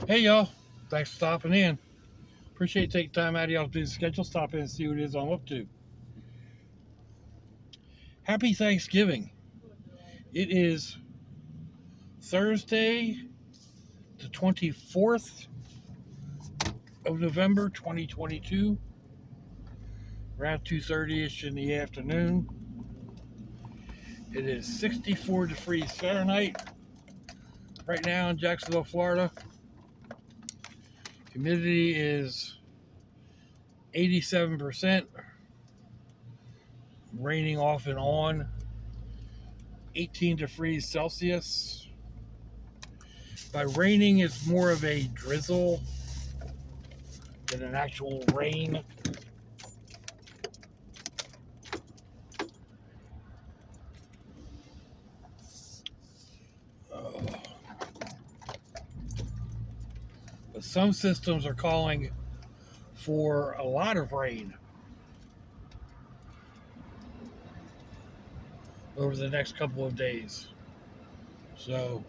Hey y'all, thanks for stopping in. Appreciate taking time out of y'all's busy schedule. Stop in and see what it is I'm up to. Happy Thanksgiving. It is Thursday, the 24th of November, 2022, around 2:30ish in the afternoon. It is 64 degrees Fahrenheit right now in Jacksonville, Florida. Humidity is 87%, raining off and on, 18 degrees Celsius. By raining, it's more of a drizzle than an actual rain. But some systems are calling for a lot of rain over the next couple of days. So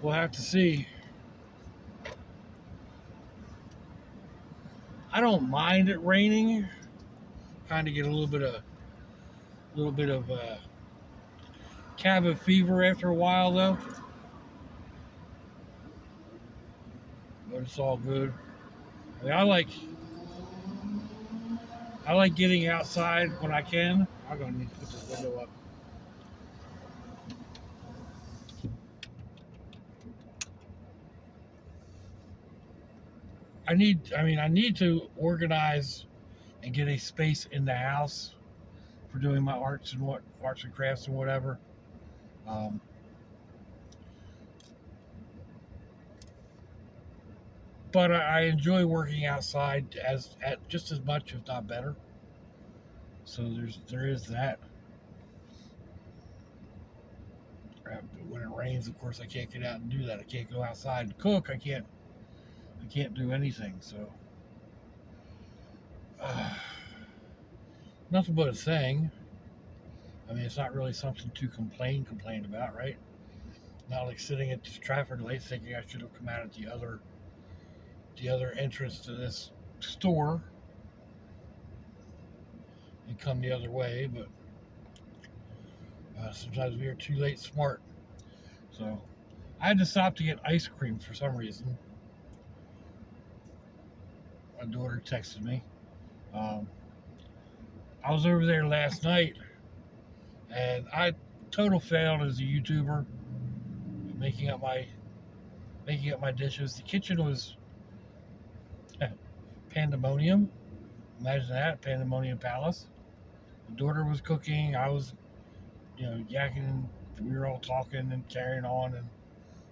we'll have to see. I don't mind it raining. Kind of get a little bit of cabin fever after a while though. But it's all good. I mean, I like getting outside when I can. I'm gonna need to put this window up. I need to organize and get a space in the house for doing my arts and crafts and whatever. Um, but I enjoy working outside just as much, if not better. So there is that. But when it rains, of course, I can't get out and do that. I can't go outside and cook. I can't do anything. So nothing but a thing. I mean, it's not really something to complain about, right? Not like sitting at the traffic light thinking I should have come out at the other entrance to this store and come the other way, but sometimes we are too late smart. So I had to stop to get ice cream for some reason. My daughter texted me. I was over there last night, and I total failed as a YouTuber making up my dishes. The kitchen was pandemonium. Imagine that, pandemonium palace. My daughter was cooking. I was, yakking. We were all talking and carrying on and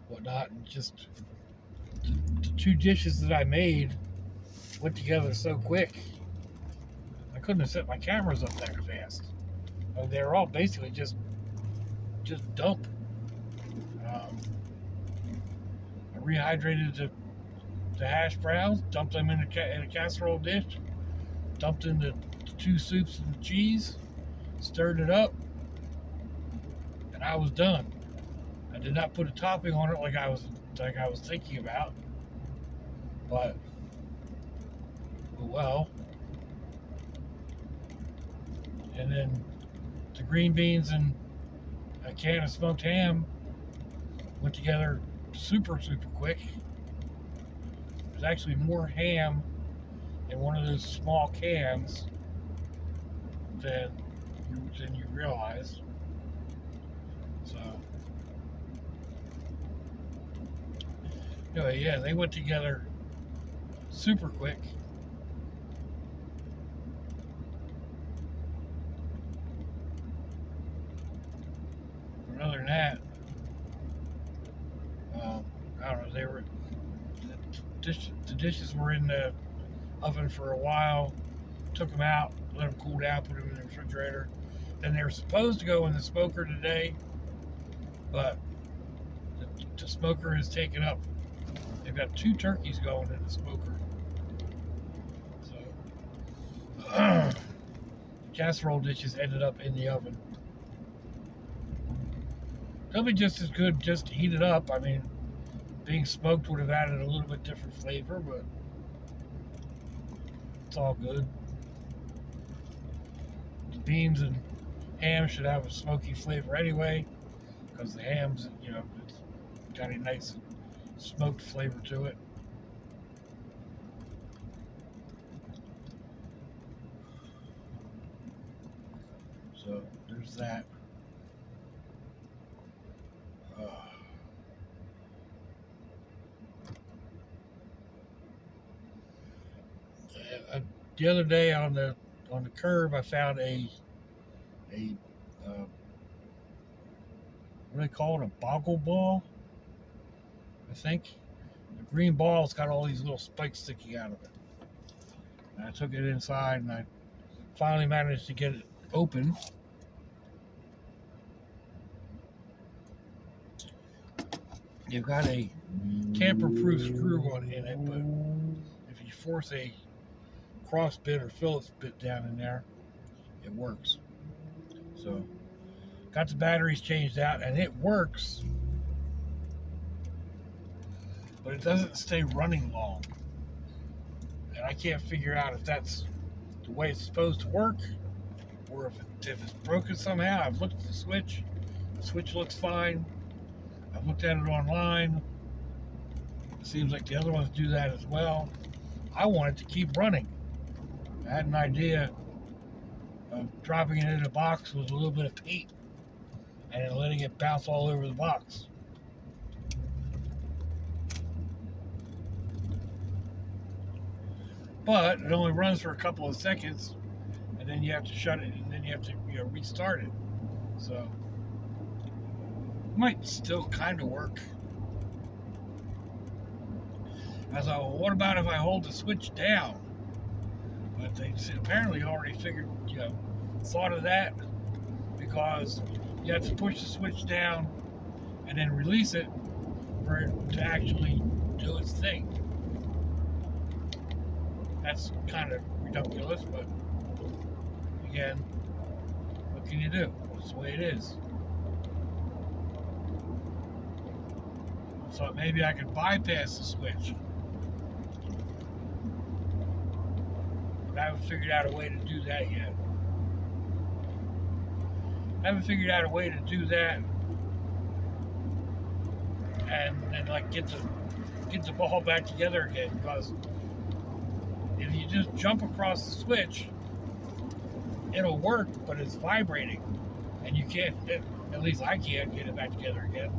whatnot, and just the two dishes that I made went together so quick. I couldn't have set my cameras up that fast. They were all basically just dump. I rehydrated the hash browns, dumped them in a casserole dish, dumped in the two soups and the cheese, stirred it up, and I was done. I did not put a topping on it like I was thinking about, but well. And then the green beans and a can of smoked ham went together super quick. There's actually more ham in one of those small cans than you realize. So anyway, yeah, they went together super quick. But other than that, I don't know. The dishes were in the oven for a while. Took them out, let them cool down, put them in the refrigerator. Then they were supposed to go in the smoker today, but the smoker is taken up. They've got 2 turkeys going in the smoker. So the casserole dishes ended up in the oven. They'll be just as good just to heat it up. I mean, being smoked would have added a little bit different flavor, but it's all good. The beans and ham should have a smoky flavor anyway, because the ham's, it's got a nice smoked flavor to it. So there's that. The other day on the curb, I found a what do they call it? A boggle ball, I think. The green ball's got all these little spikes sticking out of it. And I took it inside, and I finally managed to get it open. You've got a tamper-proof screw in it, but if you force a cross bit or Phillips bit down in there, it works. So, got the batteries changed out, and it works, but it doesn't stay running long. And I can't figure out if that's the way it's supposed to work, or if it's broken somehow. I've looked at the switch looks fine. I've looked at it online. It seems like the other ones do that as well. I want it to keep running. I had an idea of dropping it in a box with a little bit of paint and then letting it bounce all over the box. But it only runs for a couple of seconds, and then you have to shut it, and then you have to restart it. So it might still kind of work. I thought, well, what about if I hold the switch down? But they apparently already thought of that, because you have to push the switch down and then release it for it to actually do its thing. That's kind of ridiculous, but again, what can you do? That's the way it is. So maybe I could bypass the switch. But I haven't figured out a way to do that yet. I haven't figured out a way to do that and then get the ball back together again, because if you just jump across the switch, it'll work, but it's vibrating, and you can't, at least I can't get it back together again.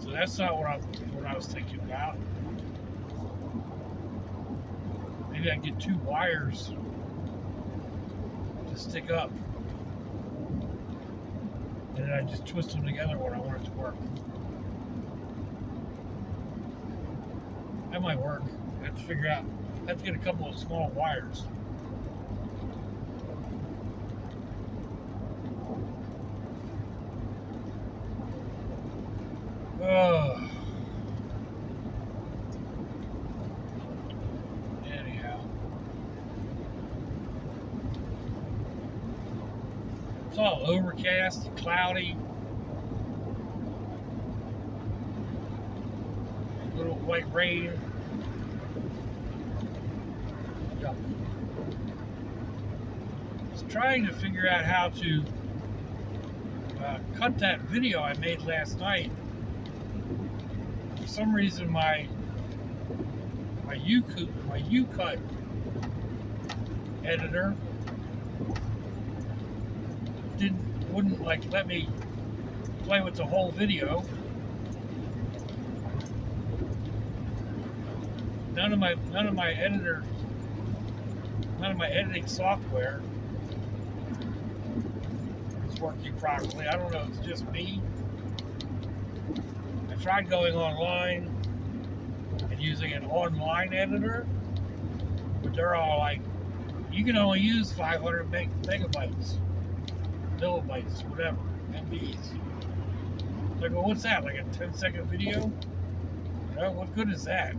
So that's not what I was thinking about. Maybe I can get 2 wires to stick up, and then I just twist them together when I want it to work. That might work. I have to figure out. I have to get a couple of small wires. Anyhow. It's all overcast and cloudy. A little white rain. I was trying to figure out how to cut that video I made last night. For some reason, my U-Cut editor wouldn't let me play with the whole video. None of my editing software is working properly. I don't know, it's just me. I tried going online and using an online editor, but they're all like, you can only use 500 megabytes, millibytes, whatever, MBs. Like, well, what's that? Like a 10-second video? What good is that?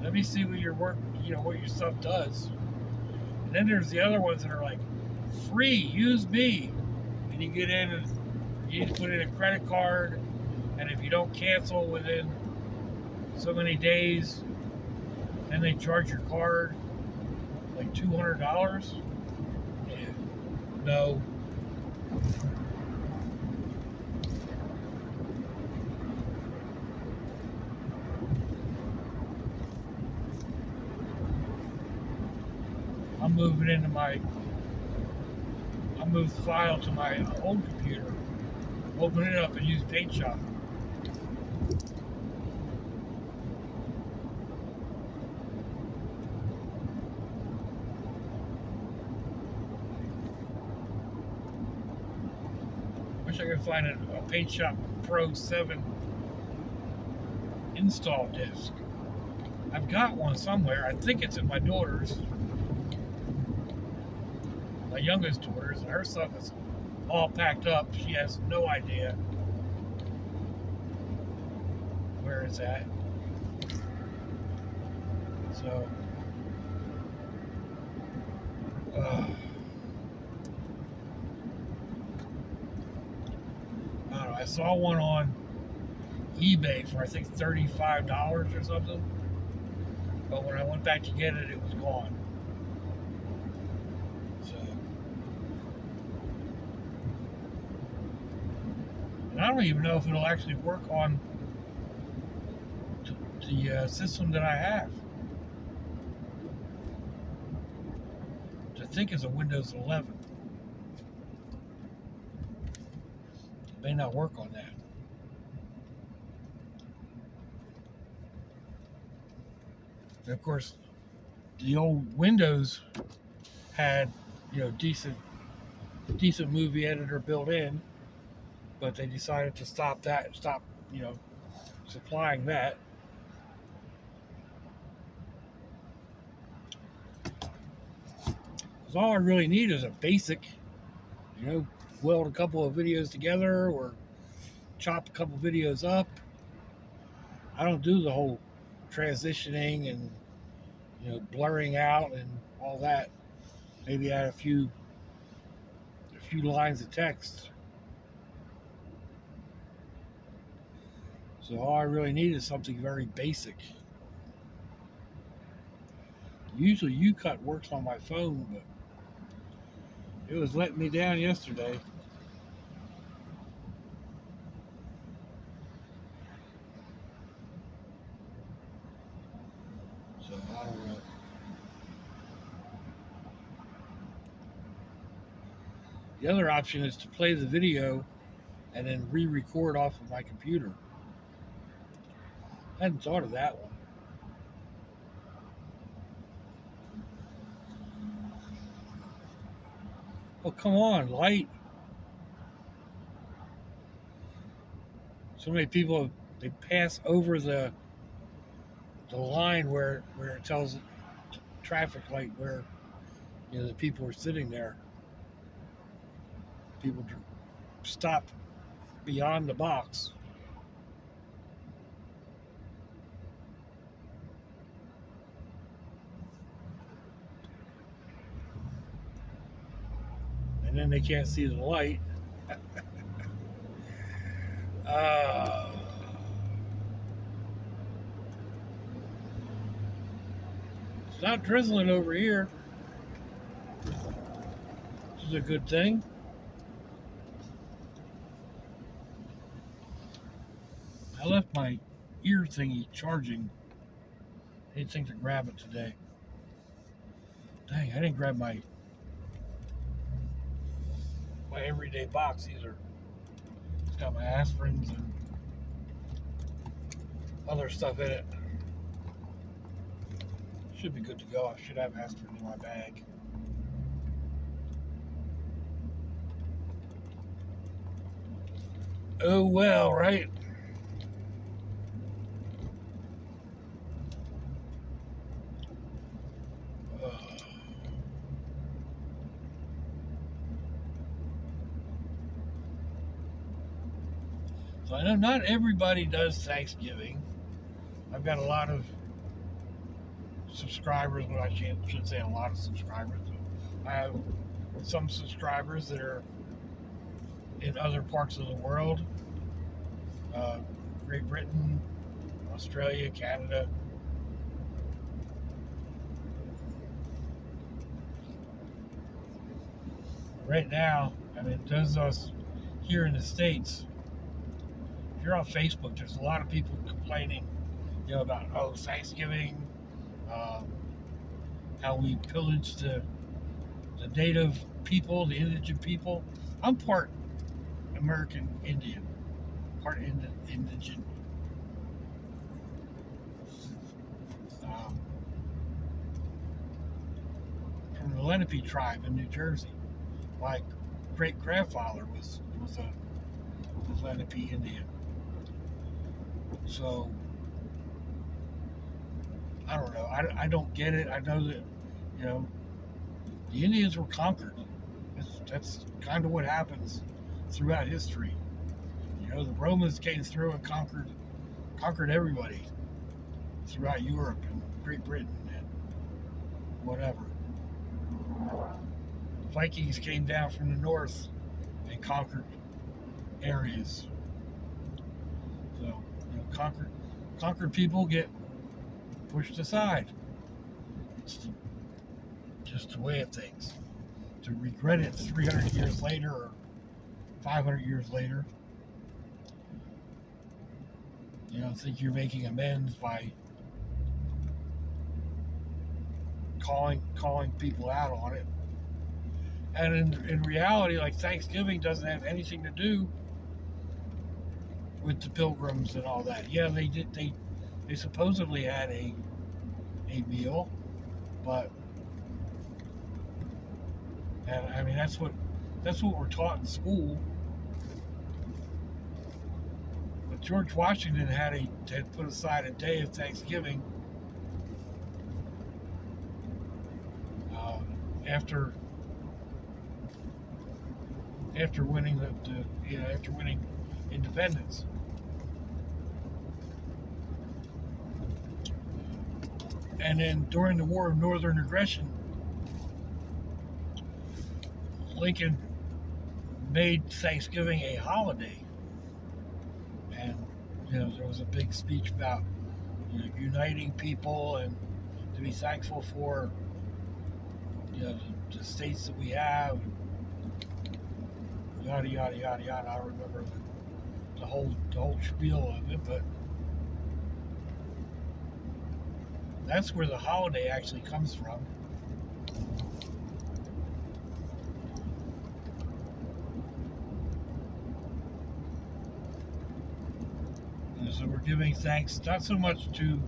Let me see what your work, what your stuff does. And then there's the other ones that are like, free, use me. and you get in and you need to put in a credit card, and if you don't cancel within so many days, then they charge your card like $200. Yeah. No. I'm moving I'll move the file to my old computer, open it up, and use Paint Shop. Wish I could find a Paint Shop Pro 7 install disc. I've got one somewhere. I think it's in my daughter's, my youngest daughter's, and her stuff is all packed up. She has no idea where it's at. So, I don't know. I saw one on eBay for I think $35 or something. But when I went back to get it, it was gone. So, and I don't even know if it'll actually work on the system that I have. Which I think is a Windows 11. It may not work on that. And of course, the old Windows had, decent movie editor built in, but they decided to stop supplying that. Because all I really need is a basic, weld a couple of videos together or chop a couple videos up. I don't do the whole transitioning and blurring out and all that. Maybe add a few lines of text. So all I really need is something very basic. Usually U-Cut works on my phone, but it was letting me down yesterday. So I don't know. The other option is to play the video and then re-record off of my computer. I hadn't thought of that one. Oh, come on, light. So many people, they pass over the line where it tells traffic light where the people are sitting there. People stop beyond the box. And then they can't see the light. It's not drizzling over here, which is a good thing. I left my ear thingy charging. I didn't think to grab it today. Dang, I didn't grab my everyday box either. It's got my aspirins and other stuff in it. Should be good to go. I should have aspirin in my bag. Oh well, right? So I know not everybody does Thanksgiving. I've got a lot of subscribers, but I should say a lot of subscribers. I have some subscribers that are in other parts of the world, Great Britain, Australia, Canada. Right now, I mean, those of us here in the States, if you're on Facebook, there's a lot of people complaining, about Thanksgiving, um, how we pillaged the native people, the indigent people. I'm part American Indian, part indigent. Um, from the Lenape tribe in New Jersey. My great grandfather was a Lenape Indian. So I don't know. I don't get it. I know that the Indians were conquered. That's kind of what happens throughout history. The Romans came through and conquered everybody throughout Europe and Great Britain and whatever. The Vikings came down from the north and conquered areas. So conquered people get pushed aside. It's just the way of things. To regret it 300 years later or 500 years later, think you're making amends by calling people out on it. And in reality, like, Thanksgiving doesn't have anything to do with the Pilgrims and all that. Yeah, they supposedly had a meal, but I mean that's what we're taught in school. But George Washington had put aside a day of Thanksgiving after winning after winning independence. And then during the War of Northern Aggression, Lincoln made Thanksgiving a holiday. And there was a big speech about uniting people and to be thankful for the states that we have, yada yada yada yada. I don't remember the whole spiel of it, but that's where the holiday actually comes from. And so we're giving thanks not so much to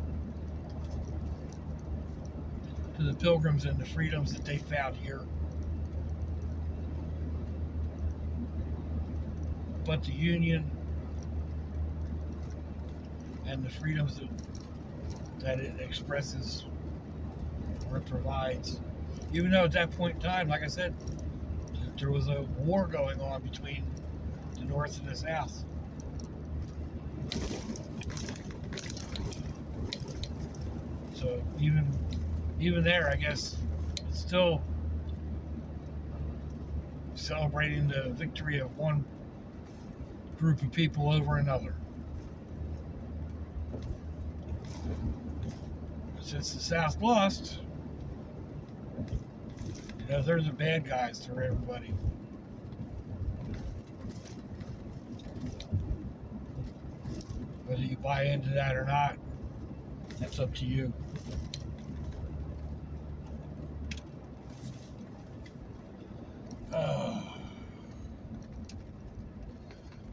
the Pilgrims and the freedoms that they found here, but the Union and the freedoms that it expresses or it provides. Even though at that point in time, like I said, there was a war going on between the North and the South. So even there, I guess, it's still celebrating the victory of one group of people over another. But since the South lost, they're the bad guys for everybody. Whether you buy into that or not, that's up to you.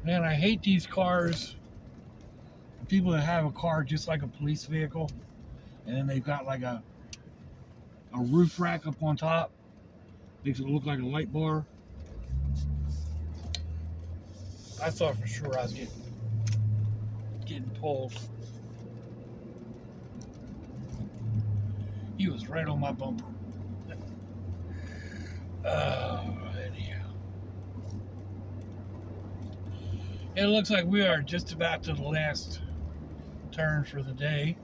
Man, I hate these cars. People that have a car just like a police vehicle, and then they've got like a roof rack up on top. Makes it look like a light bar. I thought for sure I was getting pulled. He was right on my bumper. Anyhow. It looks like we are just about to the last turn for the day.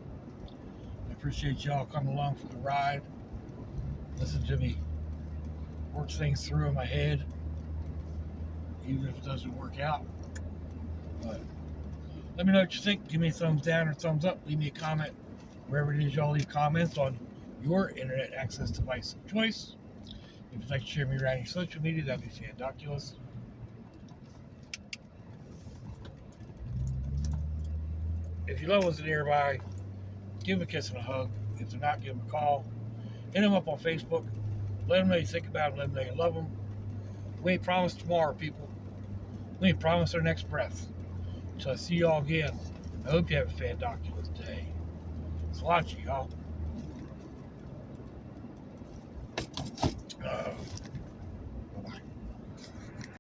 I appreciate y'all coming along for the ride. Listen to me work things through in my head. even if it doesn't work out. But let me know what you think. Give me a thumbs down or thumbs up. Leave me a comment wherever it is y'all leave comments on your internet access device of choice. If you'd like to share me around your social media, that'd be fandoculous. If your loved ones are nearby, give them a kiss and a hug. If they're not, give them a call. Hit them up on Facebook. Let them know you think about them. Let them know you love them. We ain't promised tomorrow, people. We ain't promised our next breath. Until I see y'all again, I hope you have a fandoculous day. It's a lot, y'all.